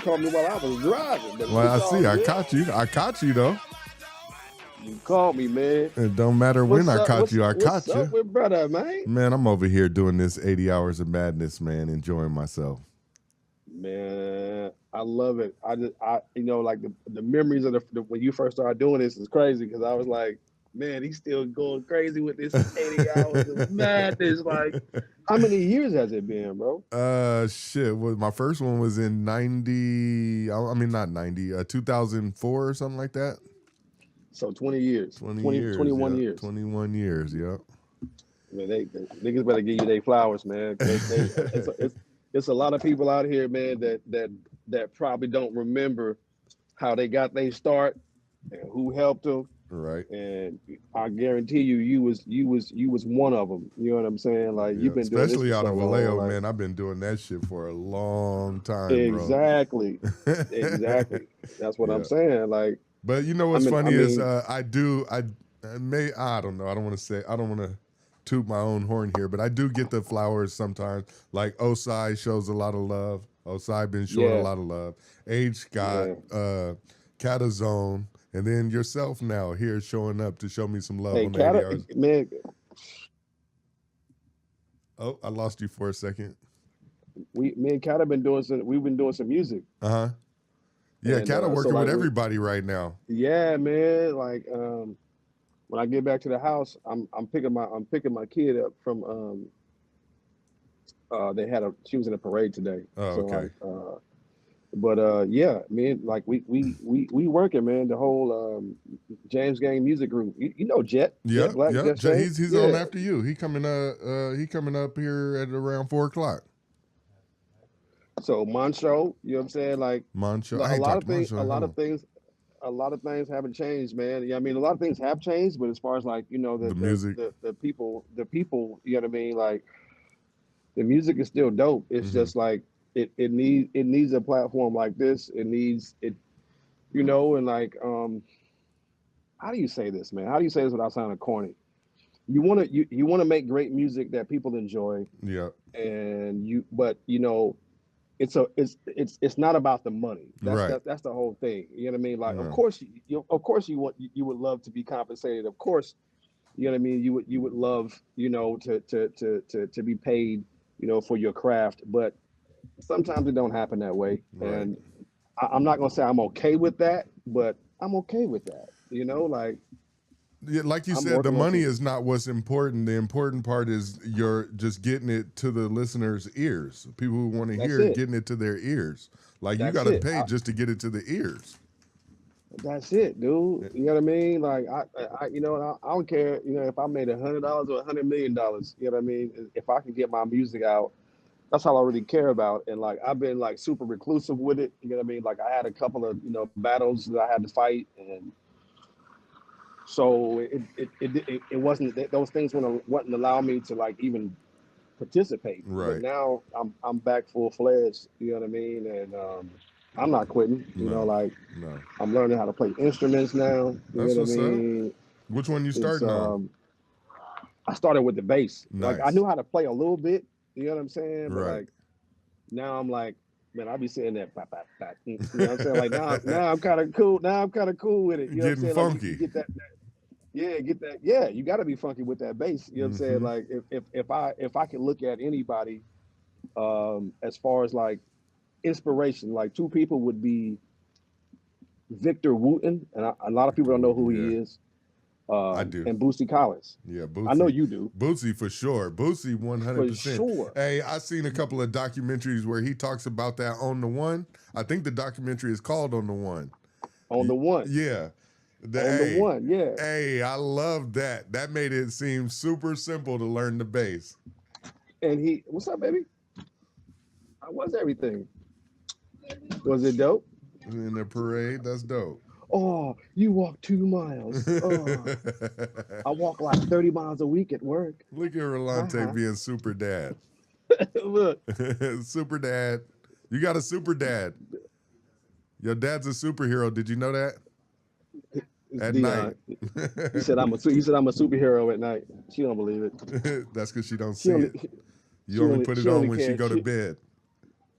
caught me while I was driving. But Well, I see. I caught you. I caught you though. You called me, man. It don't matter when I caught you. I caught you. What's up with brother, man? Man, I'm over here doing this 80 hours of madness, man, enjoying myself. Man, I love it. You know, like the memories of the when you first started doing this is crazy because I was like, man, he's still going crazy with this 80 hours of madness. Like, how many years has it been, bro? Shit. Well, my first one was in 90. I mean, not 90. 2004 or something like that. So 20 years. 20 years. 21 years. 21 years. Yep. Man, niggas better give you their flowers, man. It's a lot of people out here, man, that probably don't remember how they got their start and who helped them. Right. And I guarantee you was one of them. You know what I'm saying? Like you've been doing this especially out of Vallejo, like, man. I've been doing that shit for a long time, exactly. bro. Exactly. That's what I'm saying. Like, but you know what's funny is I don't know. I don't want to toot my own horn here, but I do get the flowers sometimes. Like 𝐸 shows a lot of love. 𝐸 been showing a lot of love. H got Catazone, and then yourself now here showing up to show me some love on the 80 hours. Man. Oh, I lost you for a second. Me and Cat have been doing some. We've been doing some music. Yeah, Cat working with everybody right now. Yeah, man. Like when I get back to the house, I'm picking my kid up from she was in a parade today. Oh, so okay. Yeah, man, like we working, man. The whole James Gang music group. You know Jet. Yeah, Jet he's on after you. He coming up here at around 4 o'clock. So Moncho, you know what I'm saying? Like Moncho. A lot of things haven't changed, man. Yeah, I mean a lot of things have changed, but as far as like, you know, the music, the people, you know what I mean? Like the music is still dope. It's just like it needs a platform like this. It needs it, you know, and like how do you say this, man? How do you say this without sounding corny? You wanna make great music that people enjoy. Yeah. But you know, it's not about the money. That's the whole thing. You know what I mean? Like, of course you would love to be compensated. Of course, you know what I mean. You would love, you know, to be paid, you know, for your craft. But sometimes it don't happen that way. Right. And I'm not gonna say I'm okay with that, but I'm okay with that. You know, like. Yeah, like you said, the money is not what's important. The important part is you're just getting it to the listeners' ears. People who want to hear it, getting it to their ears. Like you got to pay just to get it to the ears. That's it, dude. You know what I mean? Like I you know, I don't care. You know, if I made $100 or $100 million. You know what I mean? If I can get my music out, that's all I really care about. And like I've been like super reclusive with it. You know what I mean? Like I had a couple of, you know, battles that I had to fight, and so it wasn't, those things wouldn't allow me to like even participate. Right. But now I'm back full fledged. You know what I mean? And I'm not quitting. You know, like I'm learning how to play instruments now. You know what I mean? Up. Which one you starting on? I started with the bass. Nice. Like I knew how to play a little bit. You know what I'm saying? But right. like now I'm like, man, I be saying that. You know what I'm saying? Like now I'm kind of cool. Now I'm kind of cool with it. You know Getting what I'm saying? funky. Like, get that. Yeah, get that. Yeah, you got to be funky with that bass. You know what I'm saying? Like if I can look at anybody, as far as like inspiration, like two people would be Victor Wooten, and a lot of people don't know who he is. I do. And Bootsy Collins. Yeah, Bootsy. I know you do. Bootsy for sure. Bootsy 100%. For sure. Hey, I seen a couple of documentaries where he talks about that On the One. I think the documentary is called On the One. On the One. Yeah. The One, yeah. Hey, I love that. That made it seem super simple to learn the bass. And what's up, baby? How was everything? Was it dope? In the parade, that's dope. Oh, you walk 2 miles. Oh. I walk like 30 miles a week at work. Look at Rylante being super dad. Look. Super dad. You got a super dad. Your dad's a superhero. Did you know that? At night. He said I'm a superhero at night. She don't believe it. That's because she don't see it. You only put it on when she go to bed.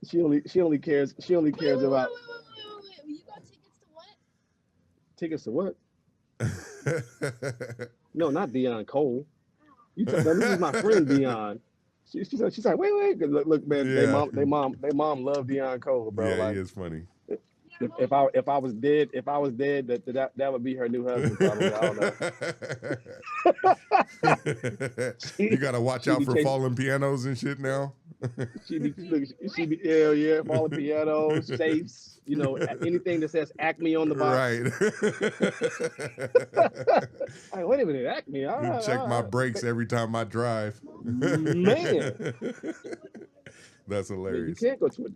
She only cares about You got tickets to what? No, not Deon Cole. This is my friend Deon. She's like, wait. Look, man, Yeah. they mom love Deon Cole, bro. Yeah, Like, he is funny. if I was dead, that would be her new husband, probably. I don't know. You gotta watch out for falling pianos and shit now. She be hell yeah, falling pianos, safes, anything that says Acme on the box. Right. Like, wait a minute, Acme. You check my brakes every time I drive. Man. That's hilarious. You can't go to a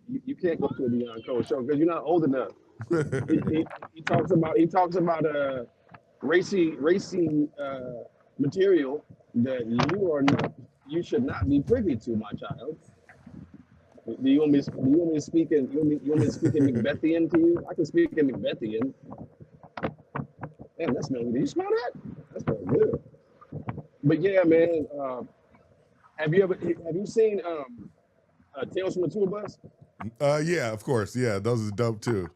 Deon Cole show because you're not old enough. He talks about racing material that you should not be privy to, my child. Do you want me to speak in Macbethian to you? I can speak in Macbethian. Damn, that smells good. Do you smell that? That smells good. But yeah, man, have you seen Tales from a Tour Bus? Yeah, of course. Yeah, those are dope too.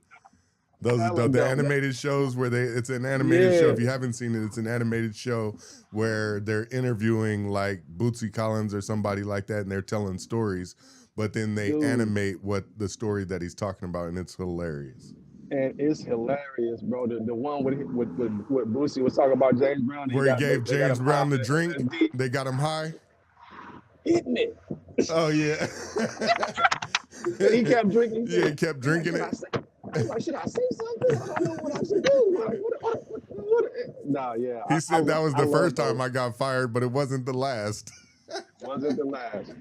Those are dope. The animated shows where it's an animated show. If you haven't seen it, it's an animated show where they're interviewing like Bootsy Collins or somebody like that, and they're telling stories, but then they animate what the story that he's talking about, and it's hilarious. And it's hilarious, bro. The one with Bootsy was talking about James Brown. Where he gave James Brown the drink. They got him high. Hitting it. Oh yeah. He kept drinking. Yeah, he kept drinking it. Should I say something? I don't know what I should do. Like, what? Nah, yeah. He said that was the first time I got fired, but it wasn't the last. Wasn't the last.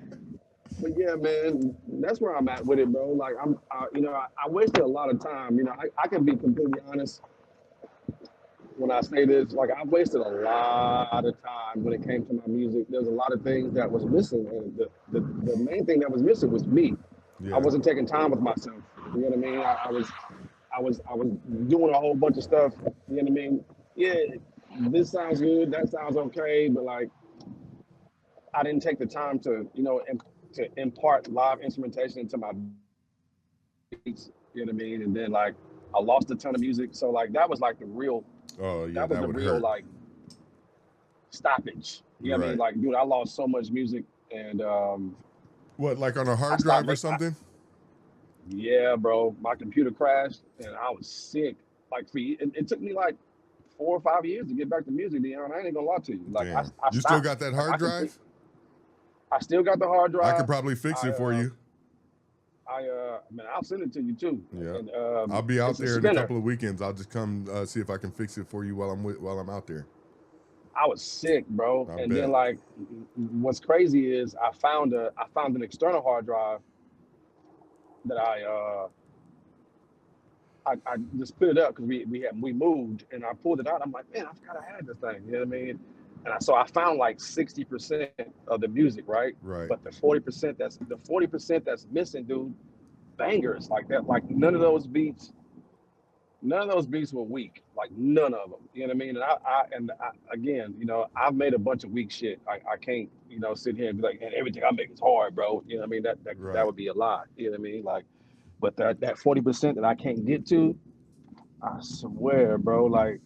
But yeah, man, that's where I'm at with it, bro. Like I wasted a lot of time. I can be completely honest when I say this. Like I wasted a lot of time when it came to my music. There's a lot of things that was missing, and the main thing that was missing was me. Yeah. I wasn't taking time with myself. You know what I mean? I was doing a whole bunch of stuff. You know what I mean? Yeah, this sounds good, that sounds okay, but like I didn't take the time to to impart live instrumentation into my beats. You know what I mean? And then like I lost a ton of music, so like that was like the real. Oh yeah, that was the real hurt. Like stoppage. You know what I mean? Like, dude, I lost so much music, and what, like on a hard drive or something? Yeah, bro. My computer crashed, and I was sick. Like, it took me like 4 or 5 years to get back to music, Deon. I ain't gonna lie to you. Like, you still got that hard drive? I still got the hard drive. I could probably fix it for you. Man, I'll send it to you too. Yeah, and, I'll be out there in a couple of weekends. I'll just come see if I can fix it for you while I'm out there. I was sick, bro. Then like, what's crazy is I found an external hard drive that I just put it up because we moved, and I pulled it out. I'm like, man, I forgot I had this thing. You know what I mean? And so I found like 60% of the music, right? Right. But the 40% that's missing, dude, bangers like that. Like none of those beats were weak. Like none of them. You know what I mean? And I again, I've made a bunch of weak shit. I can't, sit here and be like, man, everything I make is hard, bro. You know what I mean? That would be a lie. You know what I mean? Like, but that 40% that I can't get to, I swear, bro. Like,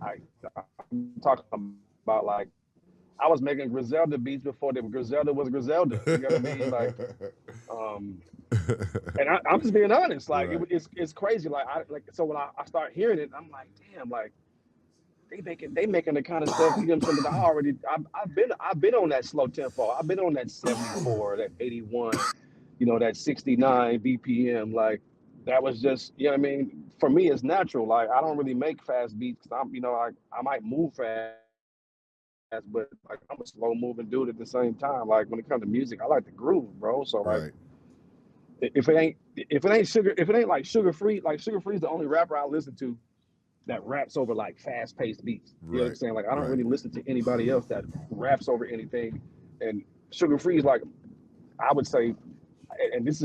I'm talking about like I was making Griselda beats before Griselda was Griselda. You know what I mean? Like, and I'm just being honest. Like, it's crazy. Like, so when I start hearing it, I'm like, damn, like they making the kind of stuff. You know what I'm saying? I've been on that slow tempo. I've been on that 74, that 81, that 69 BPM. Like, that was just, you know what I mean? For me, it's natural. Like, I don't really make fast beats. I might move fast, but like I'm a slow moving dude at the same time. Like when it comes to music, I like to groove, bro. So like, if it ain't like Sugar Free, like Sugar Free is the only rapper I listen to that raps over like fast paced beats. You know what I'm saying? Like I don't really listen to anybody else that raps over anything. And Sugar Free is like, I would say, and this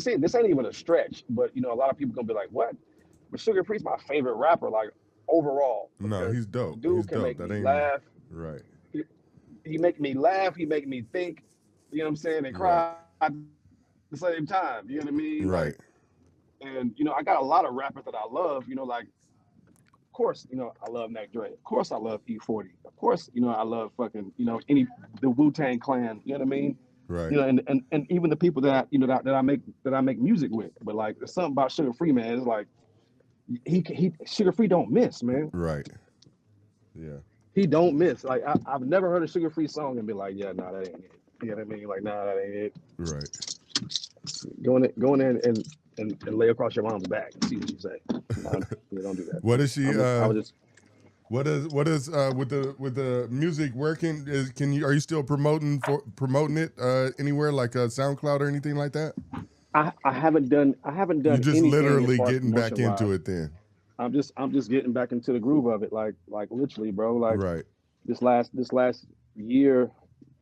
ain't even a stretch, but a lot of people gonna be like, what? But Sugar Free's my favorite rapper, like overall. No, he's dope. Dude he's can dope. make that me ain't laugh. Right. He make me laugh. He make me think. You know what I'm saying? And cry. the same time. You know what I mean? Right. Like, and you know, I got a lot of rappers that I love. You know, like, of course, you know, I love Mac Dre. Of course, I love E40. Of course, you know, I love fucking, you know, the Wu-Tang Clan. You know what I mean? Right. You know, and even the people that you know that I make music with. But like, there's something about Sugar Free, man. It's like he Sugar Free don't miss, man. Right. Yeah. He don't miss. Like I've never heard a Sugar Free song and be like, yeah, nah, that ain't it. You know what I mean? Like, nah, that ain't it. Right. Go in there and lay across your mom's back and see what you say. You don't do that. What is she? I was just. What is with the music working? Are you still promoting it anywhere like SoundCloud or anything like that? I haven't done. You're just literally getting back into it then. I'm just getting back into the groove of it, like literally, bro. Like right. This last year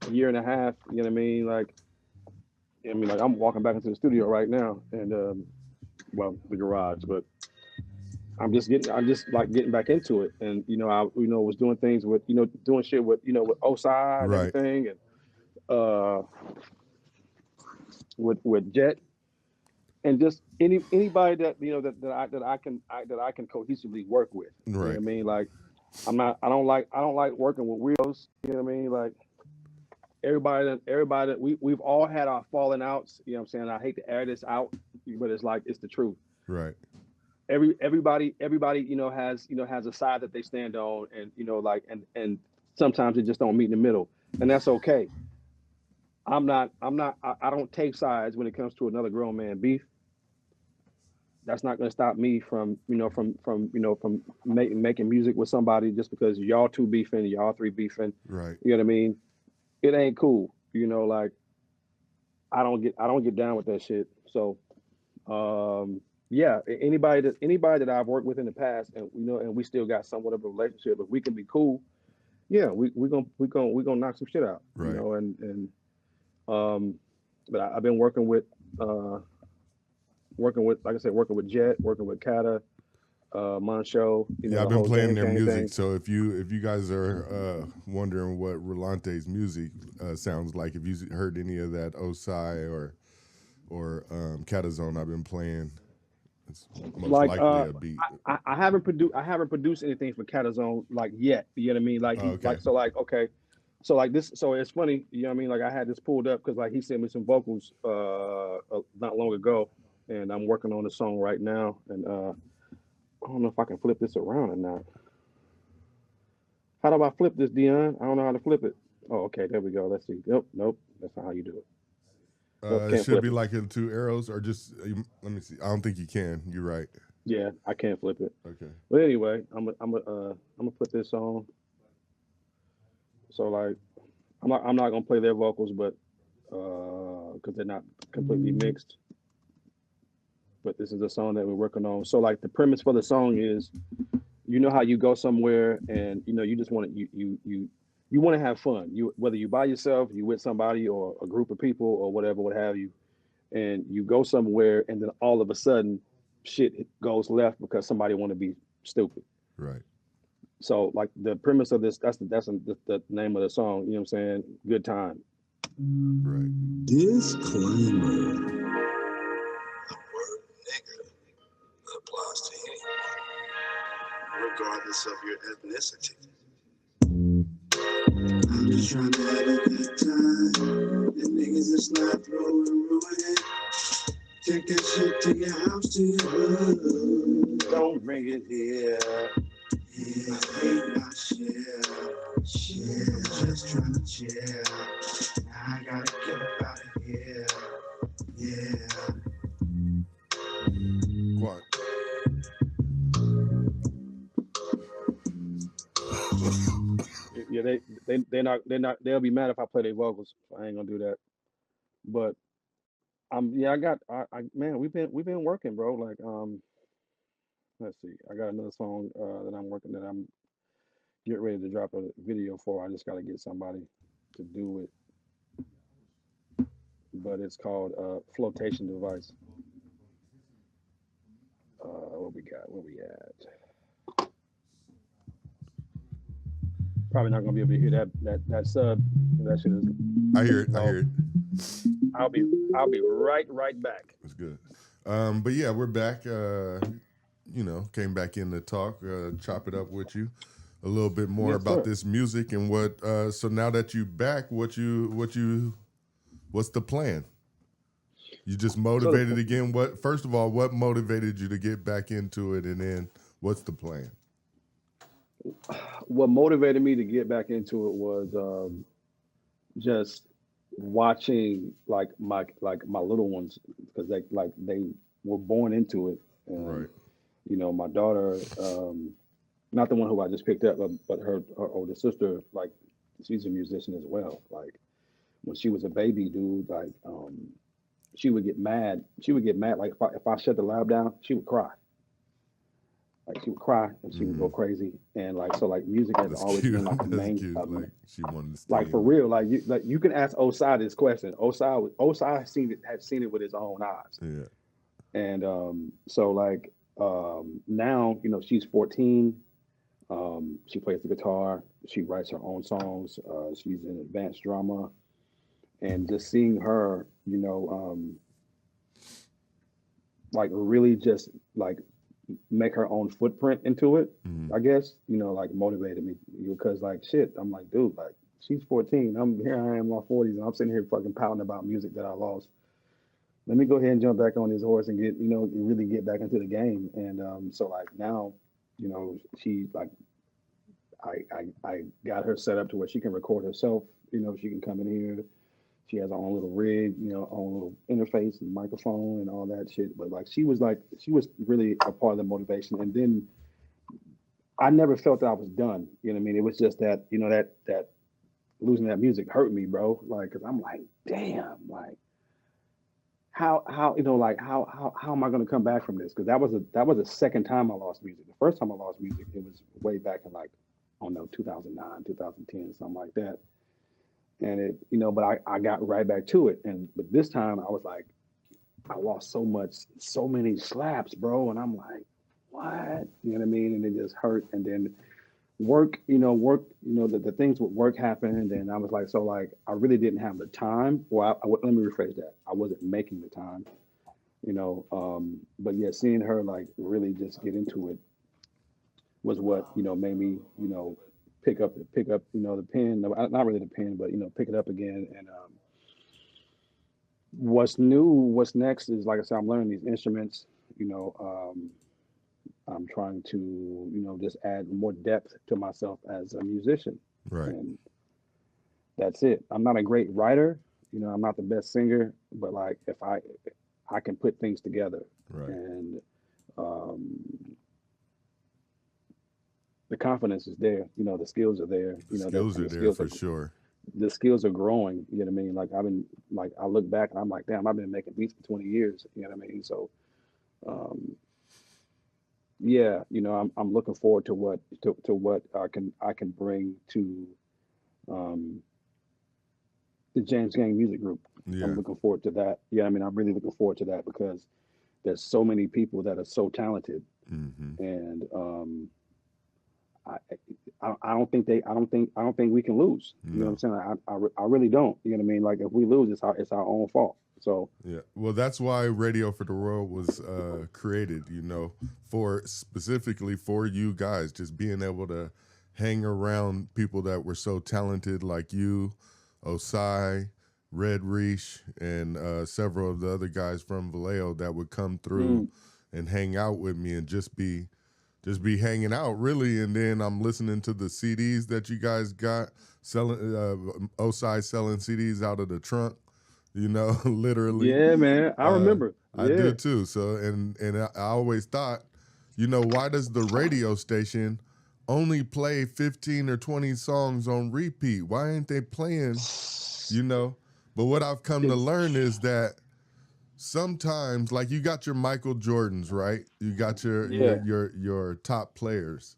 and a half. You know what I mean? Like, like I'm walking back into the studio right now, and well, the garage, but I'm just getting back into it, and you know, I was doing things with doing shit with with 𝐸𝐨 and right. everything, and with Jet. And just anybody that that I can cohesively work with. Right. You know what I mean? Like I don't like working with weirdos. You know what I mean? Like everybody that we've all had our falling outs. You know what I'm saying? I hate to air this out, but it's like it's the truth. Right. Everybody has a side that they stand on, and and sometimes it just don't meet in the middle, and that's okay. I don't take sides when it comes to another grown man beef. That's not going to stop me from making music with somebody just because y'all two beefing, y'all three beefing. Right. You know what I mean? It ain't cool. Like I don't get down with that shit. So, yeah, anybody that I've worked with in the past, and and we still got somewhat of a relationship, but we can be cool. Yeah, we gonna knock some shit out. Right. But I've been working with like I said, working with Jet, working with Kata, Moncho. Yeah, I've been playing their music. Thing. So if you guys are wondering what Rylante's music sounds like, if you heard any of that 𝐸𝐨 or Kata Zone, I've been playing. It's most likely a beat. I haven't produced anything for Kata Zone like yet. You know what I mean? Like okay. So like this, so it's funny, you know what I mean? Like I had this pulled up because like he sent me some vocals not long ago, and I'm working on the song right now. And I don't know if I can flip this around or not. How do I flip this, Deon? I don't know how to flip it. Oh, okay, there we go. Let's see. Nope, that's not how you do it. It should be like in two arrows, or just let me see. I don't think you can. You're right. Yeah, I can't flip it. Okay. But anyway, I'm gonna put this on. So like, I'm not gonna play their vocals, but because they're not completely mixed. But this is a song that we're working on. So like, the premise for the song is, how you go somewhere and you just want to you want to have fun. Whether you by yourself, you with somebody, or a group of people, or whatever, what have you, and you go somewhere and then all of a sudden, shit goes left because somebody want to be stupid. Right. So like the premise of this, that's the name of the song, you know what I'm saying? Good time. Right. Disclaimer. The word nigga applies to anyone, regardless of your ethnicity. I'm just trying to have a good time. And niggas is not throwing ruin. Take that shit to your house, to your hood. Don't bring it here. Yeah, I hate my shit. I'm just trying to chill. I gotta get up out of here. Yeah. What? Yeah, they'll be mad if I play their vocals. So I ain't gonna do that. But man, we've been working, bro. Like let's see, I got another song that I'm working, that I'm getting ready to drop a video for. I just gotta get somebody to do it. But it's called Flotation Device. What we got? Where we at? Probably not gonna be able to hear that sub. That shit is. I hear it. I hear it. I'll be right back. That's good. But yeah, we're back. Came back in to talk, chop it up with you a little bit more about this music and what. So now that you back, what's the plan? You just motivated again. First of all, what motivated you to get back into it, and then what's the plan? What motivated me to get back into it was just watching like my little ones, because they were born into it. And, right. My daughter, not the one who I just picked up, but her older sister, like she's a musician as well. Like when she was a baby, dude, like she would get mad. Like if I shut the lab down, she would cry. Like she would cry and she would go crazy. And like music has always been like the main. Like she wanted to stay like for real. Like you can ask 𝐸𝐨 this question. 𝐸𝐨 had seen it with his own eyes. Yeah. And so like now she's 14. She plays the guitar. She writes her own songs. She's in advanced drama. And just seeing her, like really just like make her own footprint into it, I guess, like motivated me, because like shit, I'm like, dude, like she's 14. I am in my 40s and I'm sitting here fucking pouting about music that I lost. Let me go ahead and jump back on this horse and get, really get back into the game. And so like now, she like, I got her set up to where she can record herself. She can come in here. She has her own little rig, own little interface and microphone and all that shit. But like she was really a part of the motivation. And then I never felt that I was done. You know what I mean? It was just that, that losing that music hurt me, bro. Like, cause I'm like, damn, like how am I gonna come back from this? Cause that was the second time I lost music. The first time I lost music, it was way back in like, I don't know, 2009, 2010, something like that. And it, but I got right back to it. But this time I was like, I lost so many slaps, bro. And I'm like, what? You know what I mean? And it just hurt. And then work, the things with work happened. And I was like, so like, I really didn't have the time. Well, let me rephrase that. I wasn't making the time, but yeah, seeing her like really just get into it was what, made me, pick up, the pen, not really the pen, but, pick it up again. And what's next is, like I said, I'm learning these instruments, I'm trying to, just add more depth to myself as a musician. Right. And that's it. I'm not a great writer, I'm not the best singer, but like if I can put things together. Right. And the confidence is there, the skills are there. The skills are there for sure. The skills are growing, you know what I mean? Like I look back and I'm like, damn, I've been making beats for 20 years, you know what I mean? So, yeah, I'm looking forward to what I can bring to the James Gang Music Group. Yeah. I'm looking forward to that. Yeah, I mean, I'm really looking forward to that because there's so many people that are so talented, and I don't think we can lose. You know what I'm saying? I really don't. You know what I mean? Like if we lose, it's our own fault. So yeah, well, that's why Radio for the World was created. For specifically for you guys, just being able to hang around people that were so talented, like you, 𝐸𝐨, Red Reach, and several of the other guys from Vallejo that would come through and hang out with me and just be hanging out, really. And then I'm listening to the CDs that you guys got, selling 𝐸𝐨 selling CDs out of the trunk, literally. Yeah, man, I remember. I do too. So and I always thought, why does the radio station only play 15 or 20 songs on repeat? Why ain't they playing, But what I've come to learn is that sometimes, like, you got your Michael Jordans, right? You got your top players.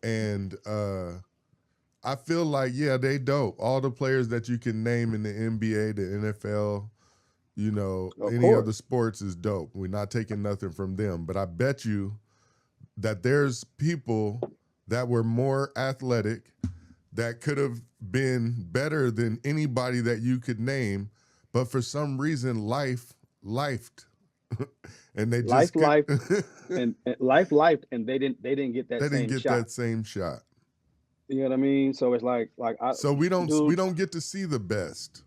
And I feel like, yeah, they dope. All the players that you can name in the NBA, the NFL, any other sports is dope. We're not taking nothing from them. But I bet you that there's people that were more athletic that could have been better than anybody that you could name, But for some reason, lifed, and they Life, just life, and life, and they didn't get that they didn't same get shot. that same shot. You know what I mean? So it's like So we don't get to see the best.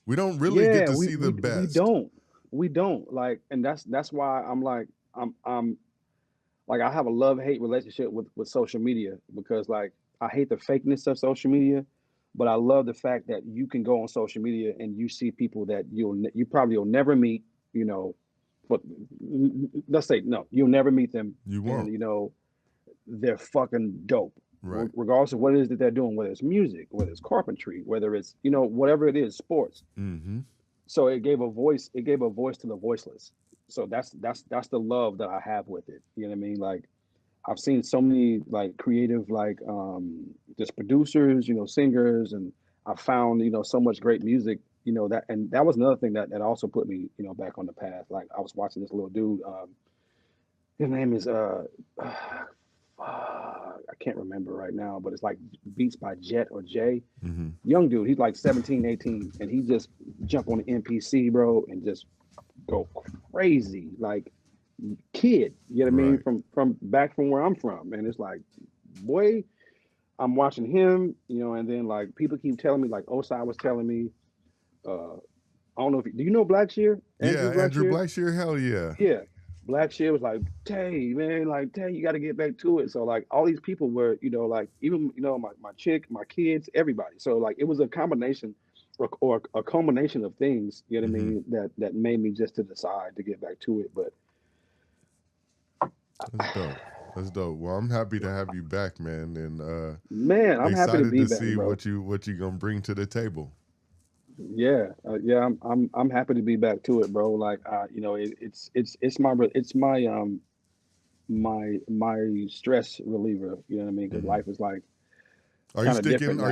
We don't really get to see the best. We don't like, and that's why I'm like I'm like I have a love-hate relationship with social media, because like I hate the fakeness of social media, but I love the fact that you can go on social media and you see people that you probably will never meet, you know, but let's say no, you'll never meet them. You won't. And, you know, they're fucking dope. Right. Regardless of what it is that they're doing, whether it's music, whether it's carpentry, whether it's, you know, whatever it is, sports. Mm-hmm. So it gave a voice to the voiceless. So that's the love that I have with it. You know what I mean? Like I've seen so many like creative, like just producers, you know, singers, and I found, you know, so much great music, you know, that was another thing that also put me, you know, back on the path. Like I was watching this little dude, his name is I can't remember right now, but it's like Beats by Jet or Jay. Mm-hmm. Young dude, he's like 17, 18, and he just jump on the MPC, bro, and just go crazy, like kid. You know what I mean? From back from where I'm from, and it's like, boy, I'm watching him, you know, and then like people keep telling me, like 𝐸𝐨 was telling me, I don't know if do you know 𝐷𝐿ACK 𝐅? Andrew 𝐷𝐿ACK ����, hell yeah. Yeah. 𝐷𝐿ACK ���� was like, Tay, man, like, Tay, you got to get back to it. So, like, all these people were, you know, like, even, you know, my chick, my kids, everybody. So, like, it was a combination or a culmination of things, you know what I mean, that made me just to decide to get back to it. But that's dope. That's dope. Well, I'm happy to have you back, man. And man, I'm happy to be back, see bro. what you gonna bring to the table. Yeah, I'm happy to be back to it, bro. Like, you know, it's my stress reliever. You know what I mean? Because life is like. Are you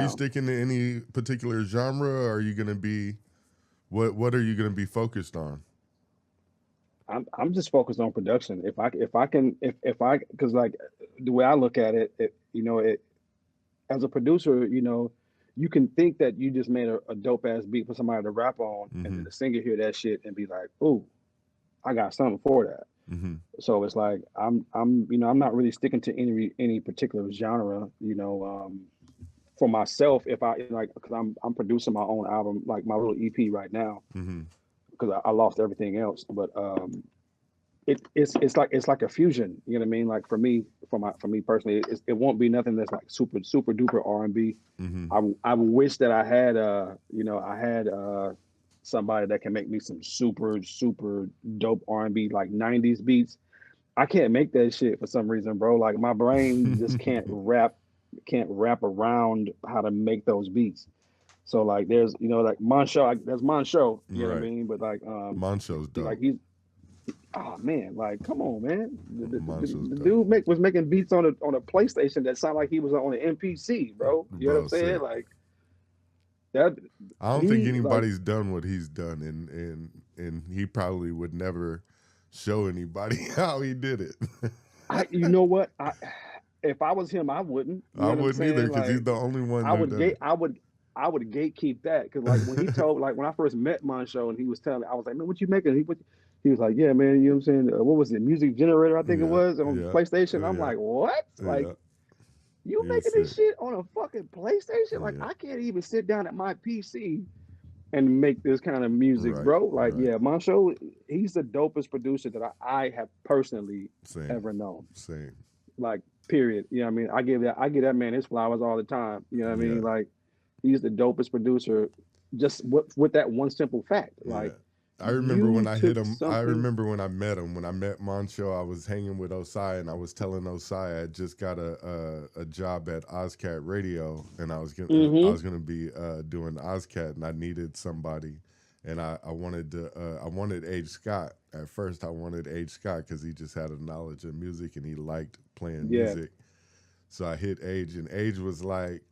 sticking to any particular genre? Or are you gonna be, what are you gonna be focused on? I'm just focused on production. If I because like the way I look at it, you know, as a producer, you know, you can think that you just made a dope ass beat for somebody to rap on, and then the singer hear that shit and be like, "Ooh, I got something for that." So it's like I'm you know, I'm not really sticking to any particular genre, you know. For myself, if I like, because I'm producing my own album, like my little EP right now, because I lost everything else. But it's like a fusion. You know what I mean? Like for me personally, it won't be nothing that's like super duper R&B. I wish that I had you know, I had somebody that can make me some super dope R&B, like 90s beats. I can't make that shit for some reason, bro. Like my brain just can't wrap around how to make those beats. So like there's, you know, like Monsho, that's Monsho, you know what I mean? But like Monsho's dope. like he's, oh man, like come on, man. The dude was making beats on a PlayStation that sounded like he was on an MPC, bro. You know what I'm saying? Like that. I don't think anybody's done what he's done, and he probably would never show anybody how he did it. You know what? If I was him, I wouldn't. I wouldn't either, because he's the only one. I would gatekeep that, because like when he told, like when I first met Monsho and he was telling me, I was like, man, what you making? He was like, yeah, man, you know what I'm saying? What was it? Music Generator, I think it was on PlayStation. I'm like, what? Like, you making this shit on a fucking PlayStation? Like, I can't even sit down at my PC and make this kind of music, bro. Like, yeah, Monsho, he's the dopest producer that I have personally ever known. Same. Like, period. You know what I mean? I give that man his flowers all the time. You know what I mean? Like, he's the dopest producer just with that one simple fact. Like, I remember when I hit him. I remember when I met him. When I met Monsho, I was hanging with 𝐸𝐨, and I was telling 𝐸𝐨 I had just got a job at 𝐸𝐴T Radio, and I was gonna be doing 𝐸𝐴T, and I needed somebody, and I wanted 𝐸𝐴Ge at first. I wanted 𝐸𝐴Ge because he just had a knowledge of music and he liked playing music. So I hit 𝐸𝐴Ge, and 𝐸𝐴Ge was like,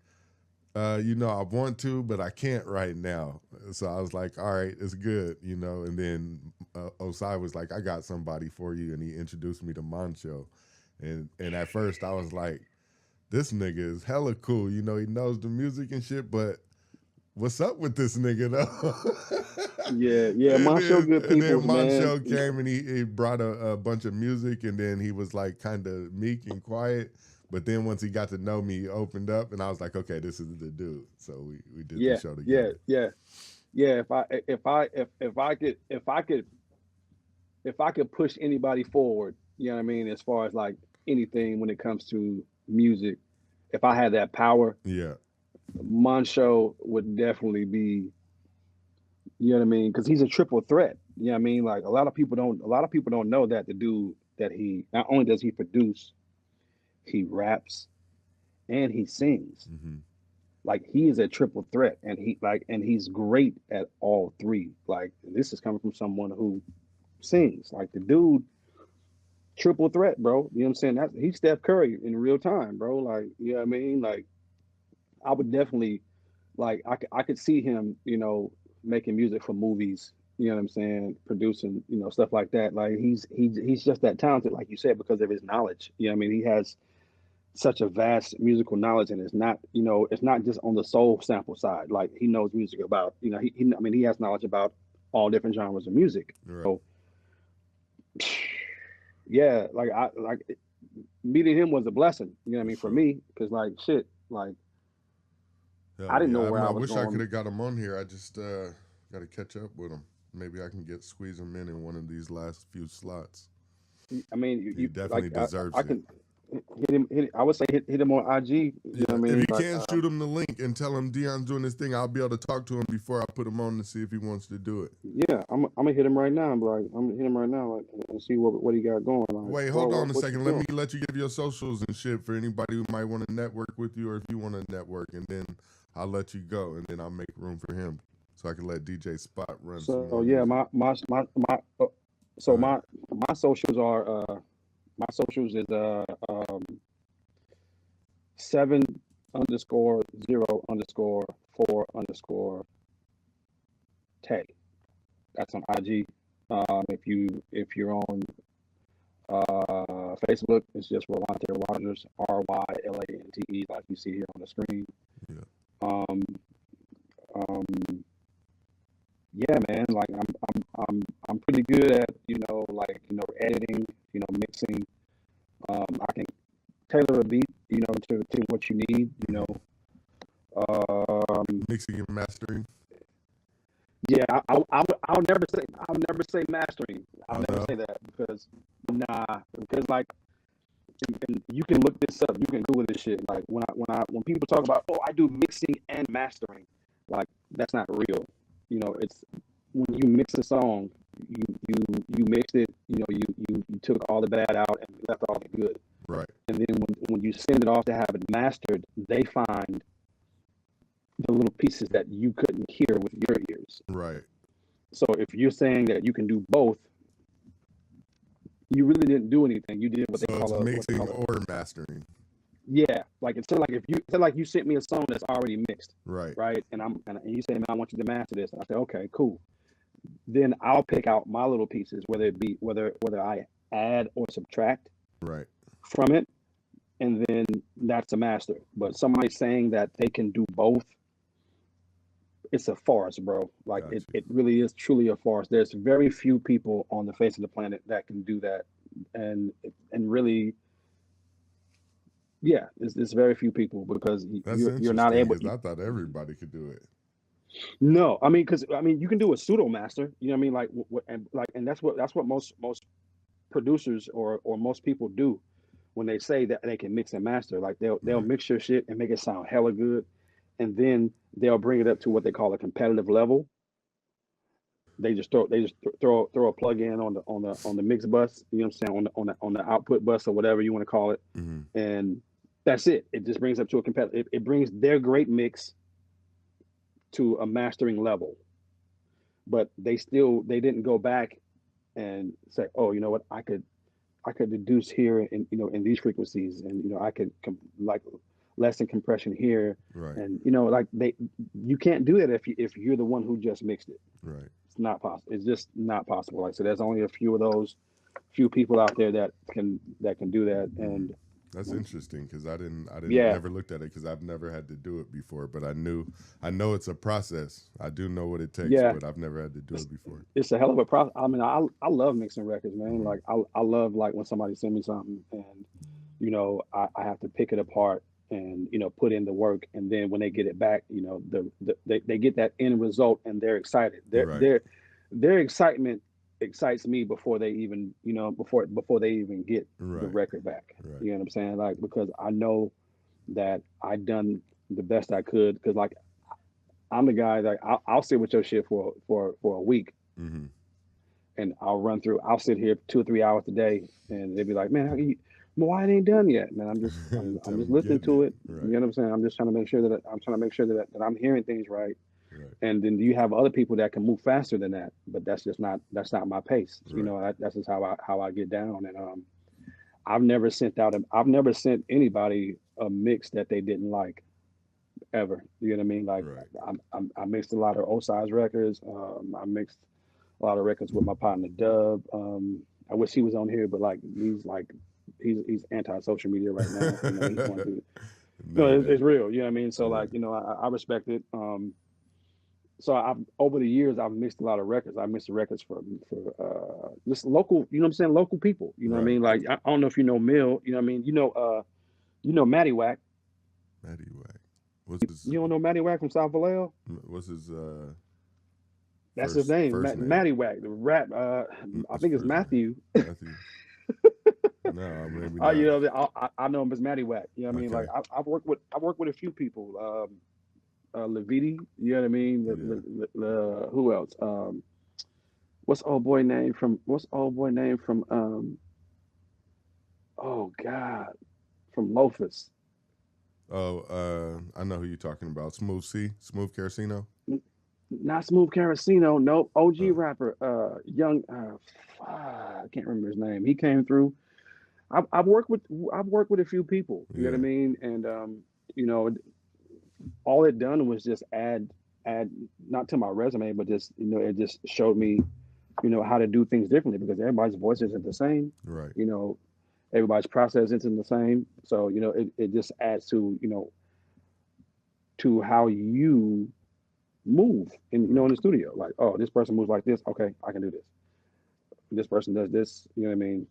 you know, I want to, but I can't right now. So I was like, all right, it's good, you know. And then 𝐸𝐨 was like, I got somebody for you, and he introduced me to Monsho. And at first I was like, this nigga is hella cool, you know, he knows the music and shit, but what's up with this nigga though? Yeah. Moncho good and then peoples, man. Moncho came and he brought a bunch of music, and then he was like kind of meek and quiet. But then once he got to know me, he opened up, and I was like, okay, this is the dude. So we did the Yeah, show yeah, together. yeah, yeah. If I could push anybody forward, you know what I mean, as far as like anything when it comes to music, if I had that power, Yeah, Moncho would definitely be, you know what I mean, because he's a triple threat. You know what I mean? Like a lot of people don't know that the dude that he not only does he produce, he raps and he sings. hmm Like he is a triple threat, and he's great at all three. Like this is coming from someone who sings. Like the dude, triple threat, bro. You know what I'm saying? He's Steph Curry in real time, bro. Like, you know what I mean? Like I would definitely like I could see him, making music for movies, you know what I'm saying, producing, stuff like that. Like he's just that talented, like you said, because of his knowledge. You know what I mean? He has such a vast musical knowledge, and it's not just on the soul sample side. Like he knows music about, he has knowledge about all different genres of music. right. So yeah, meeting him was a blessing, you know what I mean, for Sure. me, because like shit, like I Hell didn't yeah. know I where mean, I I was wish I could going. have got him on here. I just got to catch up with him. Maybe I can squeeze him in one of these last few slots. I mean, He definitely deserves I it. can I would say hit him on IG, you know Yeah, what I if mean? you Like, can, shoot him the link and tell him Deon's doing this thing. I'll be able to talk to him before I put him on to see if he wants to do it. yeah, I'm gonna hit him right now. I'm gonna hit him right now, like, and see what he got going. Like, Wait, bro, hold on a what you second. Let doing? me let you give your socials and shit for anybody who might want to network with you, or if you want to network, and then I'll let you go, and then I'll make room for him so I can let DJ Spot run some So more yeah, music. Go so ahead. my socials are my socials is 7_0_4_Tay. That's on IG. If you're on Facebook, it's just Rylante Rogers, Rylante, like you see here on the screen. Yeah. Um, um, yeah, man. Like I'm pretty good at editing, mixing. I can tailor a beat, to what you need. Mixing and mastering. Yeah, I'll never say mastering. I'll never say that because like, and you can look this up. You can Google this shit. Like when people talk about, oh, I do mixing and mastering, like that's not real. It's when you mix a song, you mixed it. You took all the bad out and left all the good. Right. And then when you send it off to have it mastered, they find the little pieces that you couldn't hear with your ears. Right. So if you're saying that you can do both, you really didn't do anything. You did what they call mixing or mastering. Yeah, like it's like you sent me a song that's already mixed, Right. right? And you say, man, I want you to master this. And I say, okay, cool. Then I'll pick out my little pieces, whether I add or subtract Right. from it, and then that's a master. But somebody saying that they can do both, it's a farce, bro. Like it really is truly a farce. There's very few people on the face of the planet that can do that, and really, yeah, it's very few people because you're not able. I thought everybody could do it. No, I mean, because you can do a pseudo master. You know what I mean? And that's what most producers or most people do when they say that they can mix and master. Like they'll mix your shit and make it sound hella good, and then they'll bring it up to what they call a competitive level. They just throw a plug in on the mix bus. You know what I'm saying, on the output bus or whatever you want to call it, and that's it. It just brings up to a competitive. It brings their great mix to a mastering level, but they didn't go back and say, oh, you know what, I could deduce here in in these frequencies, and I could lessen compression here, right? And you can't do that if you're the one who just mixed it, right? It's not possible. It's just not possible. Like, so there's only a few of those few people out there that can do that, and That's interesting because I didn't Yeah. never looked at it because I've never had to do it before. But I know it's a process. I do know what it takes, Yeah. but I've never had to do it before. It's a hell of a process. I mean, I love mixing records, man. Like I love like when somebody send me something and I have to pick it apart and put in the work, and then when they get it back, they get that end result and they're excited. Right. Their excitement excites me before they even before they even get the Right. record back. Right. You know what I'm saying? Like, because I know that I done the best I could, because like I'm the guy that I'll sit with your shit for a week, Mm-hmm. and I'll sit here 2 or 3 hours a day, and they'd be like, man, how can you, well, why it ain't done yet, man? I'm just listening to it. Right. You know what I'm saying? I'm just trying to make sure that I'm hearing things right. Right. And then you have other people that can move faster than that, but that's not my pace. Right. That's just how I get down. And I've never sent anybody a mix that they didn't like, ever. You know what I mean? Like, Right. I mixed a lot of 𝐸 records. I mixed a lot of records with my partner Dub. I wish he was on here, but like he's anti-social media right now. He's going through. No, it's real. You know what I mean? So like, I respect it. So over the years I've mixed a lot of records. I mixed the records for just local, you know what I'm saying, local people. You know what I mean? Like, I don't know if you know Mill. You know what I mean? You know Matty Wack. Matty Wack. What's his? You don't know Matty Wack from South Vallejo? What's his? That's his name, Matty Wack. The rap. I think it's Matthew. Matthew. No, maybe not. I know him as Matty Wack. You know what I mean? Okay. Like, I've worked with a few people. Leviti, you know what I mean? Who else? What's old boy name from oh God, from Loafers. Oh, I know who you're talking about. Smooth Carasino. Not Smooth Carasino. Nope. OG rapper. Young. I can't remember his name. He came through. I've worked with a few people. You know what I mean? And all it done was just add not to my resume, but just it just showed me how to do things differently, because everybody's voice isn't the same. Right. Everybody's process isn't the same. So it just adds to to how you move in the studio. Like, oh, this person moves like this. Okay, I can do this. This person does this. You know what I mean?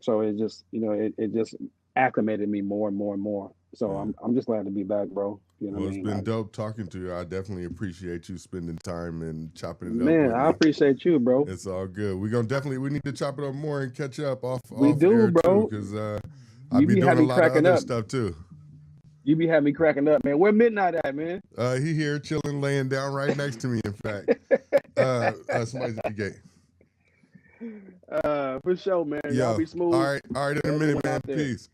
So it just it just acclimated me more and more and more. So I'm just glad to be back, bro. You know well, what I mean? It's been dope talking to you. I definitely appreciate you spending time and chopping it up. Man, I appreciate you, bro. It's all good. We need to chop it up more and catch up off. We do, air bro. Because I be doing a lot of other stuff too. You be having me cracking up, man. Where Midnight at, man? He here chilling, laying down right next to me. In fact, somebody's at the gate. For sure, man. Yo, y'all be smooth. All right. In a minute, man. Peace.